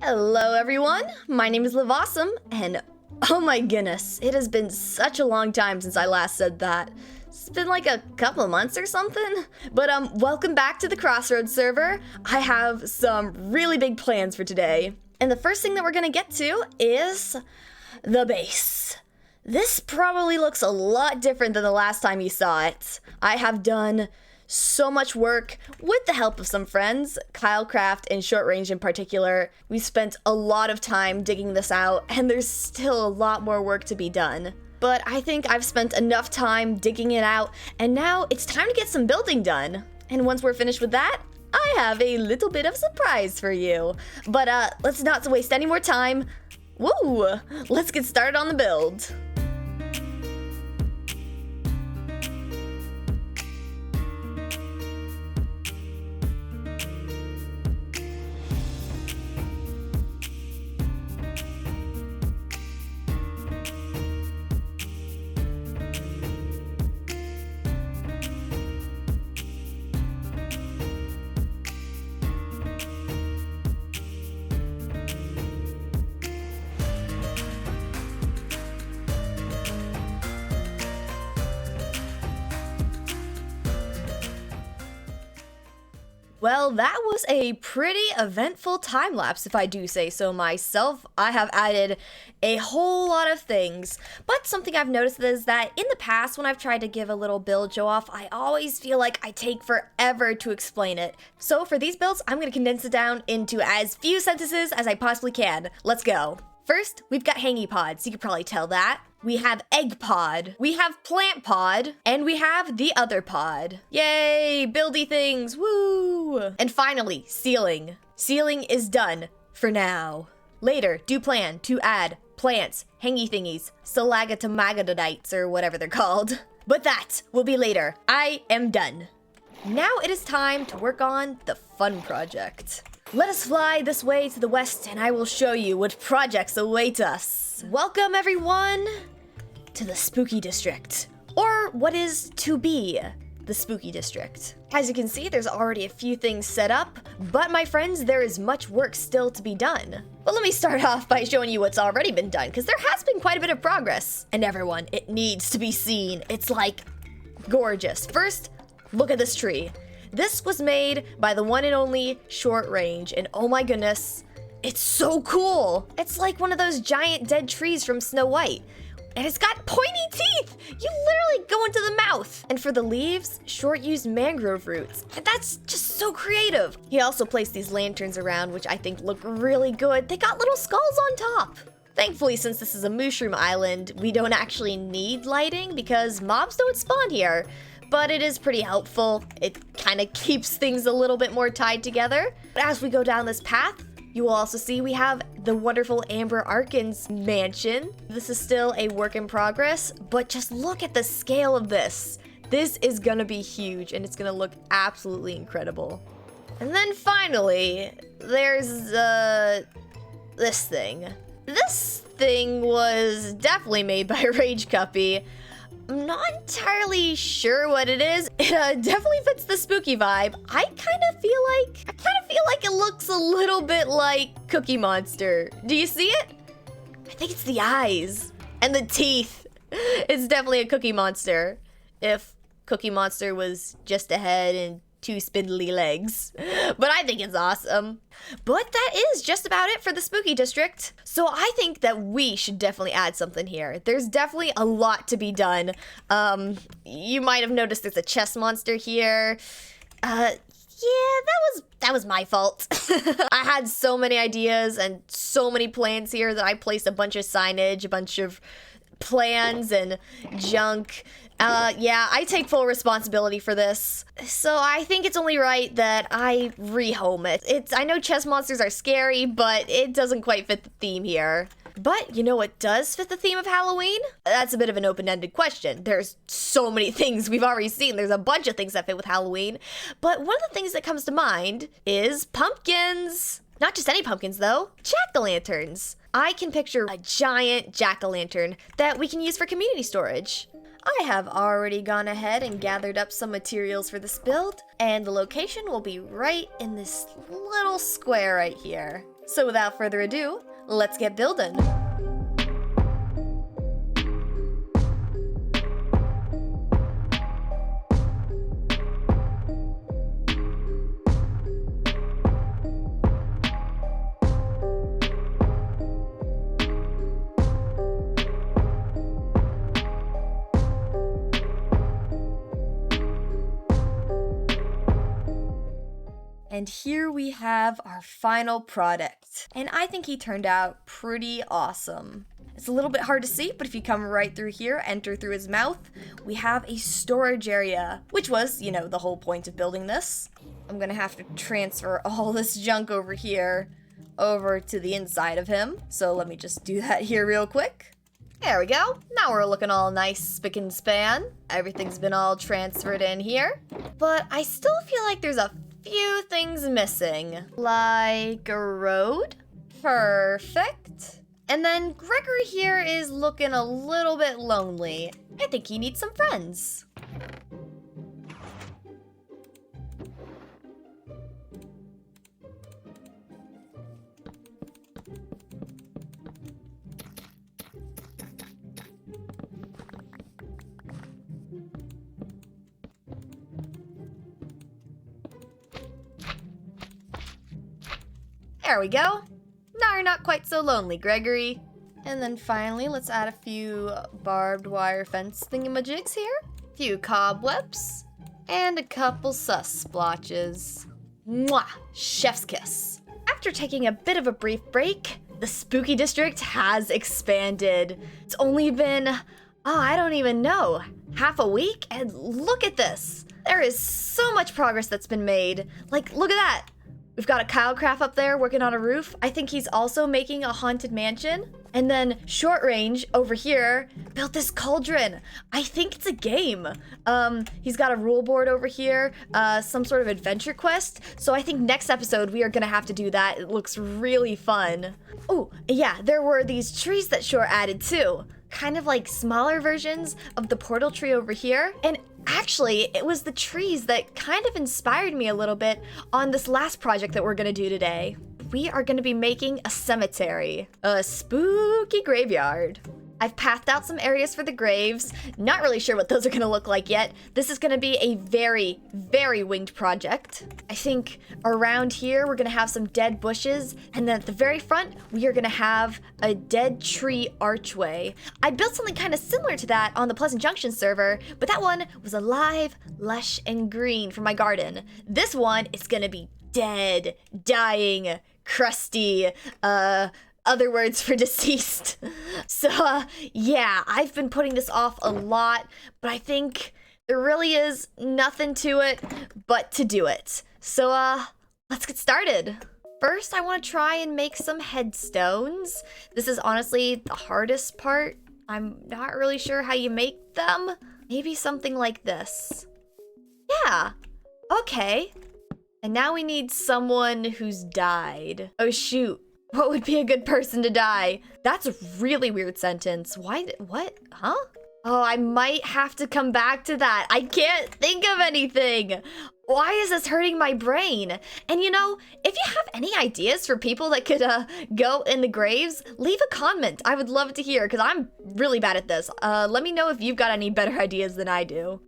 Hello everyone, my name is Livawesome, and oh my goodness, it has been such a long time since I last said that. It's been like a couple of months or something. But welcome back to the Crossroads server. I have some really big plans for today. And the first thing that we're gonna get to is the base. This probably looks a lot different than the last time you saw it. I have done so much work with the help of some friends, Kylecraft and Short Range in particular. We spent a lot of time digging this out, and there's still a lot more work to be done. But I think I've spent enough time digging it out, and now it's time to get some building done. And once we're finished with that, I have a little bit of surprise for you. But let's not waste any more time. Woo! Let's get started on the build. Well, that was a pretty eventful time lapse, if I do say so myself. I have added a whole lot of things, but something I've noticed is that in the past, when I've tried to give a little build show off, I always feel like I take forever to explain it. So for these builds, I'm going to condense it down into as few sentences as I possibly can. Let's go. First, we've got hangy pods. You can probably tell that. We have egg pod, we have plant pod, and we have the other pod. Yay, buildy things, woo! And finally, ceiling. Ceiling is done for now. Later, do plan to add plants, hangy thingies, stalagmites, or whatever they're called. But that will be later. I am done. Now it is time to work on the fun project. Let us fly this way to the west, and I will show you what projects await us. Welcome, everyone, to the Spooky District, or what is to be the Spooky District. As you can see, there's already a few things set up, but my friends, there is much work still to be done. But let me start off by showing you what's already been done, because there has been quite a bit of progress. And everyone, it needs to be seen. It's like gorgeous. First, look at this tree. This was made by the one and only Short Range, and oh my goodness, it's so cool. It's like one of those giant dead trees from Snow White. And it's got pointy teeth! You literally go into the mouth! And for the leaves, Short used mangrove roots. And that's just so creative! He also placed these lanterns around, which I think look really good. They got little skulls on top! Thankfully, since this is a mushroom island, we don't actually need lighting because mobs don't spawn here. But it is pretty helpful. It kind of keeps things a little bit more tied together. But as we go down this path, you will also see we have the wonderful Amber Arkin's mansion. This is still a work in progress, but just look at the scale of this. This is gonna be huge, and it's gonna look absolutely incredible. And then finally, there's this thing. This thing was definitely made by Rage Cuppy. I'm not entirely sure what it is. It definitely fits the spooky vibe. I kind of feel like it looks a little bit like Cookie Monster. Do you see it? I think it's the eyes and the teeth. It's definitely a Cookie Monster. If Cookie Monster was just a head and two spindly legs. But I think it's awesome. But that is just about it for the Spooky District. So I think that we should definitely add something here. There's definitely a lot to be done. You might have noticed there's a chest monster here. Yeah, that was my fault. I had so many ideas and so many plans here that I placed a bunch of signage, a bunch of plans and junk. Yeah, I take full responsibility for this. So I think it's only right that I rehome it. I know chest monsters are scary, but it doesn't quite fit the theme here. But you know what does fit the theme of Halloween? That's a bit of an open-ended question. There's so many things we've already seen. There's a bunch of things that fit with Halloween. But one of the things that comes to mind is pumpkins. Not just any pumpkins, though. Jack-o'-lanterns. I can picture a giant jack-o'-lantern that we can use for community storage. I have already gone ahead and gathered up some materials for this build, and the location will be right in this little square right here. So without further ado, let's get building. And here we have our final product. And I think he turned out pretty awesome. It's a little bit hard to see, but if you come right through here, enter through his mouth, we have a storage area, which was, the whole point of building this. I'm gonna have to transfer all this junk over here over to the inside of him. So let me just do that here real quick. There we go. Now we're looking all nice spick and span. Everything's been all transferred in here. But I still feel like there's a few things missing. Like a road? Perfect. And then Gregory here is looking a little bit lonely. I think he needs some friends. There we go. Now you're not quite so lonely, Gregory. And then finally, let's add a few barbed wire fence thingamajigs here. A few cobwebs. And a couple sus splotches. Mwah! Chef's kiss. After taking a bit of a brief break, the spooky district has expanded. It's only been, I don't even know, half a week? And look at this. There is so much progress that's been made. Like, look at that. We've got a Kylecraft up there working on a roof. I think he's also making a haunted mansion. And then Short Range over here built this cauldron. I think it's a game. He's got a rule board over here, some sort of adventure quest. So I think next episode we are gonna have to do that. It looks really fun. Oh, yeah, there were these trees that Short added too. Kind of like smaller versions of the portal tree over here. And actually, it was the trees that kind of inspired me a little bit on this last project that we're gonna do today. We are gonna be making a cemetery, a spooky graveyard. I've pathed out some areas for the graves. Not really sure what those are gonna look like yet. This is gonna be a very, very winged project. I think around here we're gonna have some dead bushes, and then at the very front we are gonna have a dead tree archway. I built something kind of similar to that on the Pleasant Junction server, but that one was alive, lush, and green from my garden. This one is gonna be dead, dying, crusty, other words for deceased. So, yeah, I've been putting this off a lot, but I think there really is nothing to it but to do it. So, let's get started. First, I want to try and make some headstones. This is honestly the hardest part. I'm not really sure how you make them. Maybe something like this. Yeah, okay. And now we need someone who's died. Oh shoot. What would be a good person to die? That's a really weird sentence. What? Huh? Oh, I might have to come back to that. I can't think of anything. Why is this hurting my brain? And if you have any ideas for people that could go in the graves, leave a comment. I would love to hear, because I'm really bad at this. Let me know if you've got any better ideas than I do.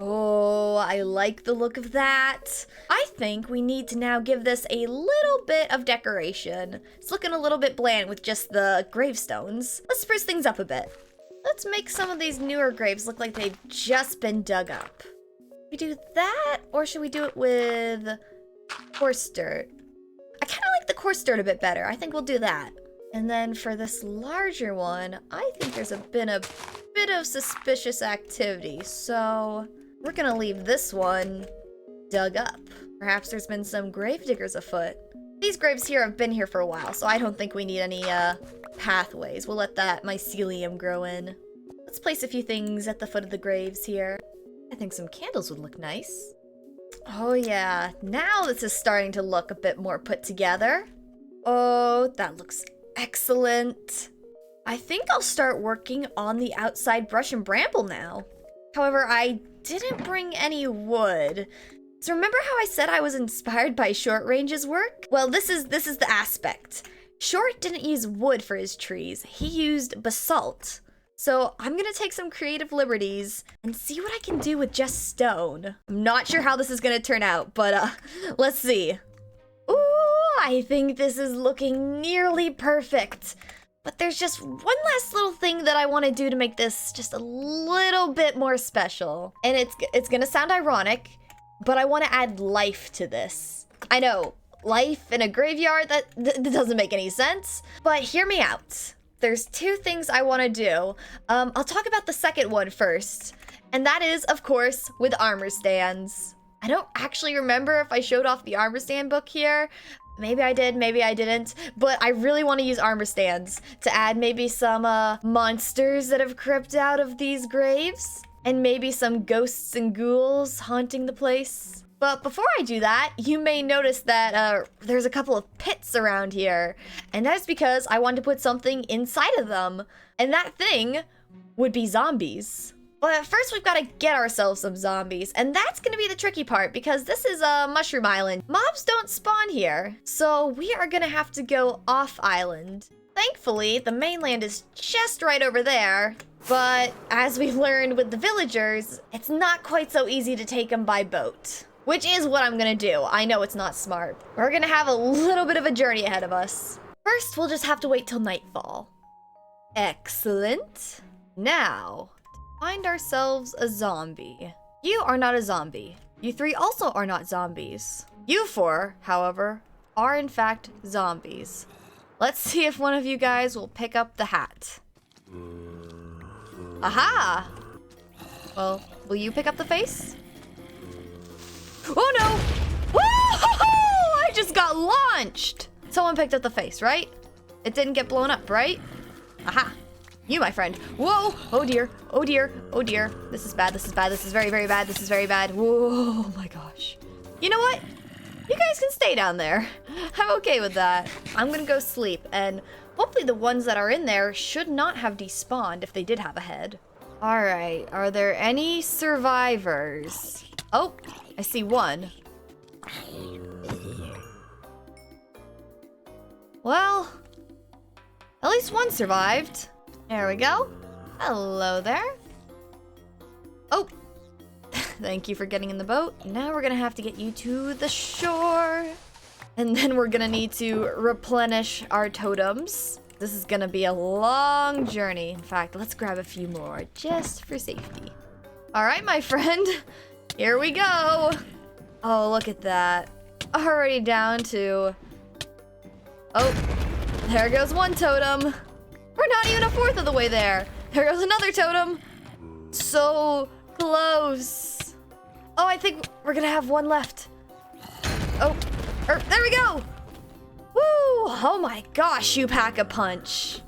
Oh, I like the look of that. I think we need to now give this a little bit of decoration. It's looking a little bit bland with just the gravestones. Let's spruce things up a bit. Let's make some of these newer graves look like they've just been dug up. We do that, or should we do it with coarse dirt? I kind of like the coarse dirt a bit better. I think we'll do that. And then for this larger one, I think there's been a bit of suspicious activity, so we're gonna leave this one dug up. Perhaps there's been some grave diggers afoot. These graves here have been here for a while, so I don't think we need any pathways. We'll let that mycelium grow in. Let's place a few things at the foot of the graves here. I think some candles would look nice. Oh yeah, now this is starting to look a bit more put together. Oh, that looks Excellent. I think I'll start working on the outside brush and bramble now. However, I didn't bring any wood. So remember how I said I was inspired by Short Range's work? Well, this is the aspect. Short didn't use wood for his trees. He used basalt. So I'm gonna take some creative liberties and see what I can do with just stone. I'm not sure how this is gonna turn out, but let's see. Ooh, I think this is looking nearly perfect. But there's just one last little thing that I want to do to make this just a little bit more special. And it's gonna sound ironic, but I want to add life to this. I know, life in a graveyard, that doesn't make any sense, but hear me out. There's two things I want to do. I'll talk about the second one first, and that is, of course, with armor stands. I don't actually remember if I showed off the armor stand book here. Maybe I did, maybe I didn't, but I really want to use armor stands to add maybe some monsters that have crept out of these graves, and maybe some ghosts and ghouls haunting the place. But before I do that, you may notice that there's a couple of pits around here, and that's because I wanted to put something inside of them, and that thing would be zombies. But first we've got to get ourselves some zombies, and that's going to be the tricky part because this is a mushroom island. Mobs don't spawn here, so we are going to have to go off island. Thankfully, the mainland is just right over there, but as we learned with the villagers, it's not quite so easy to take them by boat, which is what I'm going to do. I know it's not smart. We're going to have a little bit of a journey ahead of us. First, we'll just have to wait till nightfall. Excellent. Now, find ourselves a zombie. You are not a zombie. You three also are not zombies. You four, however, are in fact zombies. Let's see if one of you guys will pick up the hat. Aha! Well, will you pick up the face? Oh no! Whoa! I just got launched! Someone picked up the face, right? It didn't get blown up, right? Aha! You, my friend. Whoa! Oh dear. Oh dear. Oh dear. This is bad. This is bad. This is very, very bad. This is very bad. Whoa! Oh my gosh. You know what? You guys can stay down there. I'm okay with that. I'm gonna go sleep, and hopefully the ones that are in there should not have despawned if they did have a head. Alright, are there any survivors? Oh, I see one. Well, at least one survived. There we go. Hello there. Oh, thank you for getting in the boat. Now we're gonna have to get you to the shore. And then we're gonna need to replenish our totems. This is gonna be a long journey. In fact, let's grab a few more just for safety. All right, my friend, here we go. Oh, look at that. Already down to... Oh, there goes one totem. We're not even a fourth of the way there. There goes another totem. So close. Oh, I think we're gonna have one left. Oh, there we go. Woo! Oh my gosh, you pack a punch.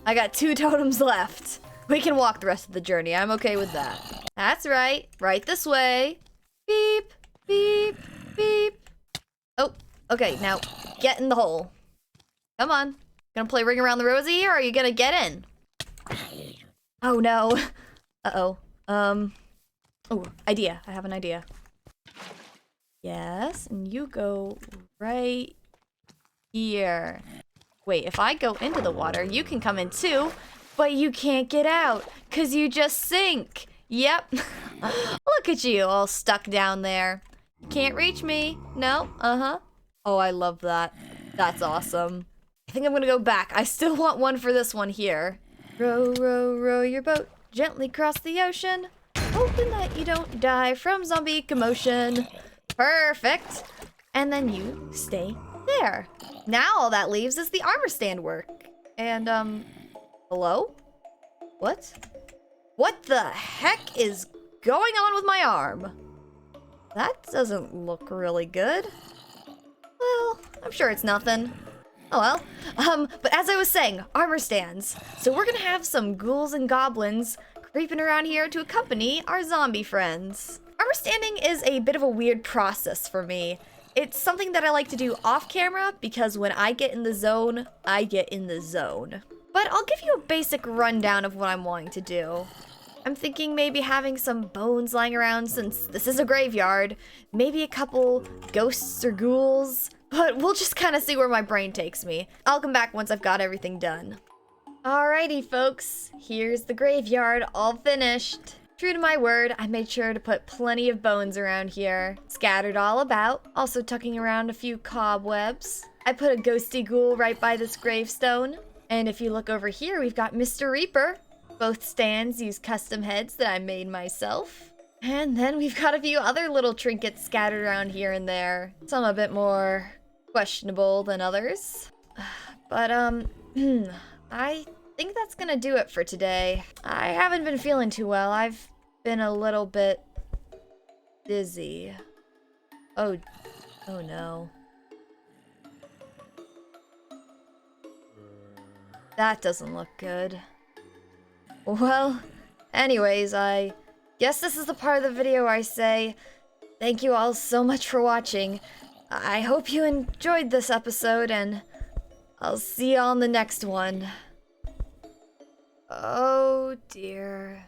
I got 2 totems left. We can walk the rest of the journey. I'm okay with that. That's right. Right this way. Beep, beep, beep. Oh, okay, now get in the hole. Come on. Gonna play Ring Around the Rosie here, or are you gonna get in? Oh no. Uh-oh. Oh, idea. I have an idea. Yes, and you go right here. Wait, if I go into the water, you can come in too, but you can't get out, 'cause you just sink. Yep. Look at you, all stuck down there. You can't reach me. No? Uh-huh. Oh, I love that. That's awesome. I think I'm gonna go back. I still want one for this one here. Row, row, row your boat gently across the ocean, hoping that you don't die from zombie commotion. Perfect. And then you stay there. Now all that leaves is the armor stand work. And, hello? What? What the heck is going on with my arm? That doesn't look really good. Well, I'm sure it's nothing. Oh well. But as I was saying, armor stands. So we're gonna have some ghouls and goblins creeping around here to accompany our zombie friends. Armor standing is a bit of a weird process for me. it's something that I like to do off camera because when I get in the zone, I get in the zone. But I'll give you a basic rundown of what I'm wanting to do. I'm thinking maybe having some bones lying around since this is a graveyard. Maybe a couple ghosts or ghouls. But we'll just kind of see where my brain takes me. I'll come back once I've got everything done. Alrighty, folks. Here's the graveyard all finished. True to my word, I made sure to put plenty of bones around here. Scattered all about. Also tucking around a few cobwebs. I put a ghosty ghoul right by this gravestone. And if you look over here, we've got Mr. Reaper. Both stands use custom heads that I made myself. And then we've got a few other little trinkets scattered around here and there. Some a bit more questionable than others. But, I think that's gonna do it for today. I haven't been feeling too well. I've been a little bit dizzy. Oh no. That doesn't look good. Well, anyways, I guess this is the part of the video where I say thank you all so much for watching. I hope you enjoyed this episode, and I'll see you on the next one. Oh dear.